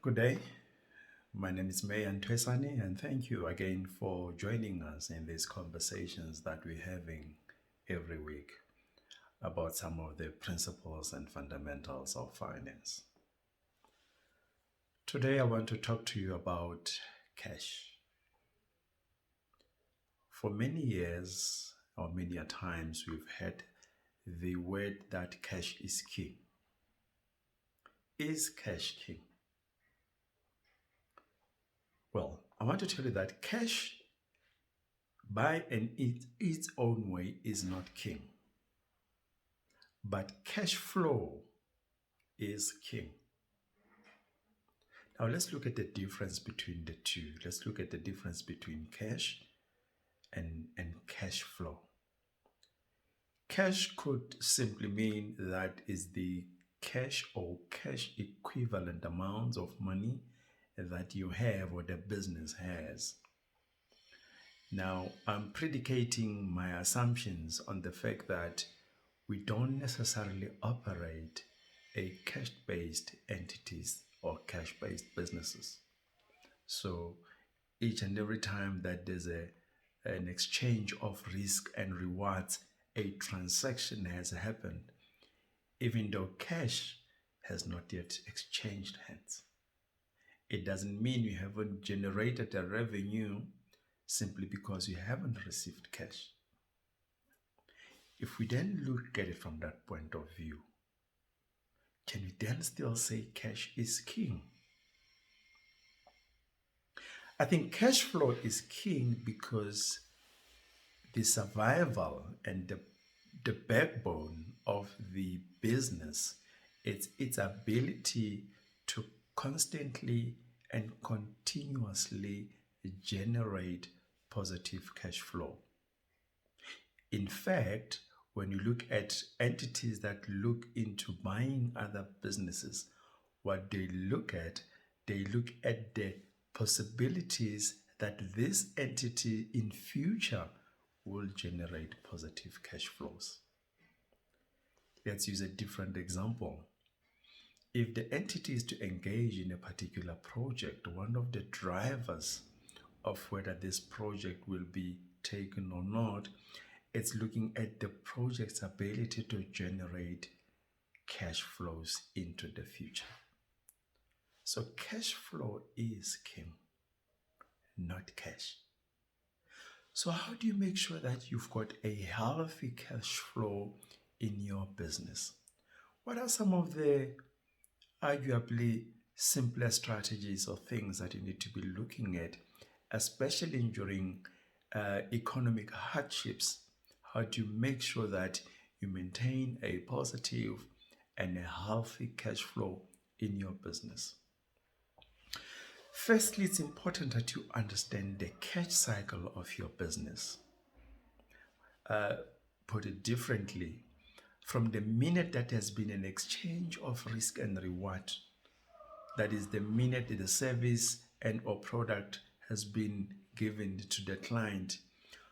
Good day. My name is Mayan Twesani, and thank you again for joining us in these conversations that we're having every week about some of the principles and fundamentals of finance. Today, I want to talk to you about cash. For many years, or many a times, we've heard the word that cash is king. Is cash king? Well, I want to tell you that cash by its own way is not king, but cash flow is king. Now let's look at the difference between the two. Let's look at the difference between cash and cash flow. Cash could simply mean that is the cash or cash equivalent amounts of money that you have or the business has. Now, I'm predicating my assumptions on the fact that we don't necessarily operate a cash-based entities or cash-based businesses. So each and every time that there's an exchange of risk and rewards, a transaction has happened, even though cash has not yet exchanged hands. It doesn't mean you haven't generated a revenue simply because you haven't received cash. If we then look at it from that point of view, can we then still say cash is king? I think cash flow is king because the survival and the backbone of the business is its ability to constantly and continuously generate positive cash flow. In fact, when you look at entities that look into buying other businesses, what they look at the possibilities that this entity in future will generate positive cash flows. Let's use a different example. If the entity is to engage in a particular project, one of the drivers of whether this project will be taken or not, it's looking at the project's ability to generate cash flows into the future. So cash flow is king, not cash. So how do you make sure that you've got a healthy cash flow in your business? What are some of the arguably simpler strategies or things that you need to be looking at, especially during economic hardships? How do you make sure that you maintain a positive and a healthy cash flow in your business? Firstly, it's important that you understand the cash cycle of your business. Put it differently, from the minute that has been an exchange of risk and reward, that is the minute the service and or product has been given to the client,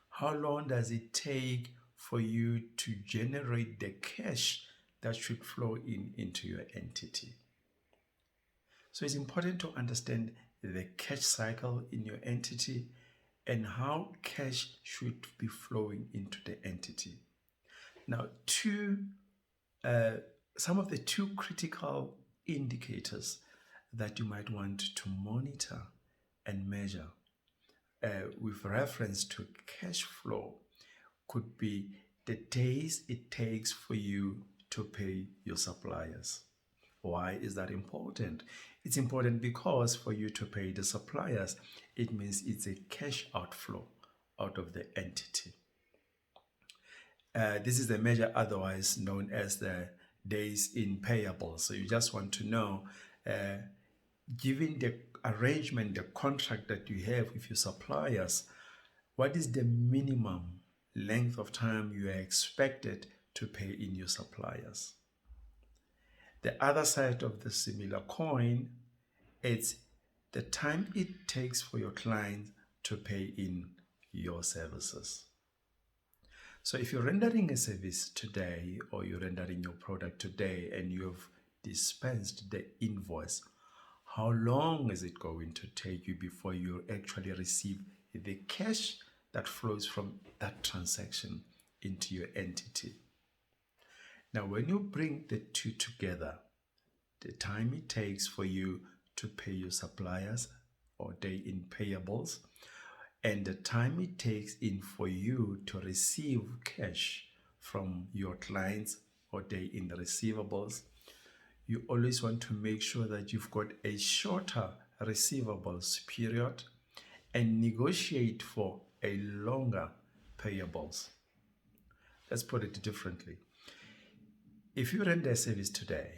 how long does it take for you to generate the cash that should flow into your entity? So it's important to understand the cash cycle in your entity and how cash should be flowing into the entity. Now, some of the two critical indicators that you might want to monitor and measure with reference to cash flow could be the days it takes for you to pay your suppliers. Why is that important? It's important because for you to pay the suppliers, it means it's a cash outflow out of the entity. This is the measure otherwise known as the days in payables. So you just want to know, given the arrangement, the contract that you have with your suppliers, what is the minimum length of time you are expected to pay in your suppliers? The other side of the similar coin, it's the time it takes for your client to pay in your services. So if you're rendering a service today or you're rendering your product today and you've dispensed the invoice, How long is it going to take you before you actually receive the cash that flows from that transaction into your entity? Now, when you bring the two together, the time it takes for you to pay your suppliers or day in payables, and the time it takes in for you to receive cash from your clients or day in the receivables, you always want to make sure that you've got a shorter receivables period and negotiate for a longer payables. Let's put it differently. If you render a service today,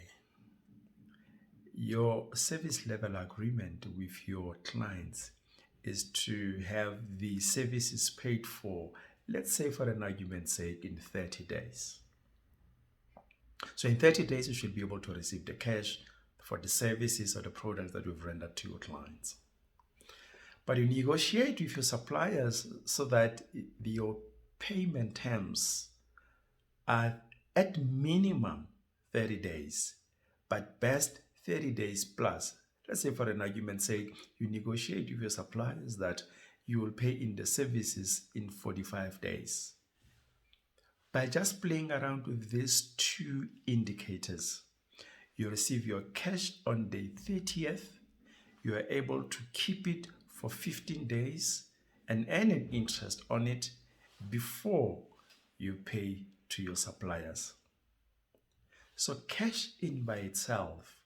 your service level agreement with your clients is to have the services paid for, let's say for an argument's sake, in 30 days. So in 30 days, you should be able to receive the cash for the services or the products that we've rendered to your clients. But you negotiate with your suppliers so that your payment terms are at minimum 30 days, but best 30 days plus. Let's say for an argument's sake, you negotiate with your suppliers that you will pay in the services in 45 days. By just playing around with these two indicators, you receive your cash on day 30th, you are able to keep it for 15 days and earn an interest on it before you pay to your suppliers. So cash in by itself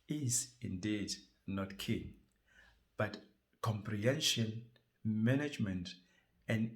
is indeed not king, but comprehension, management, and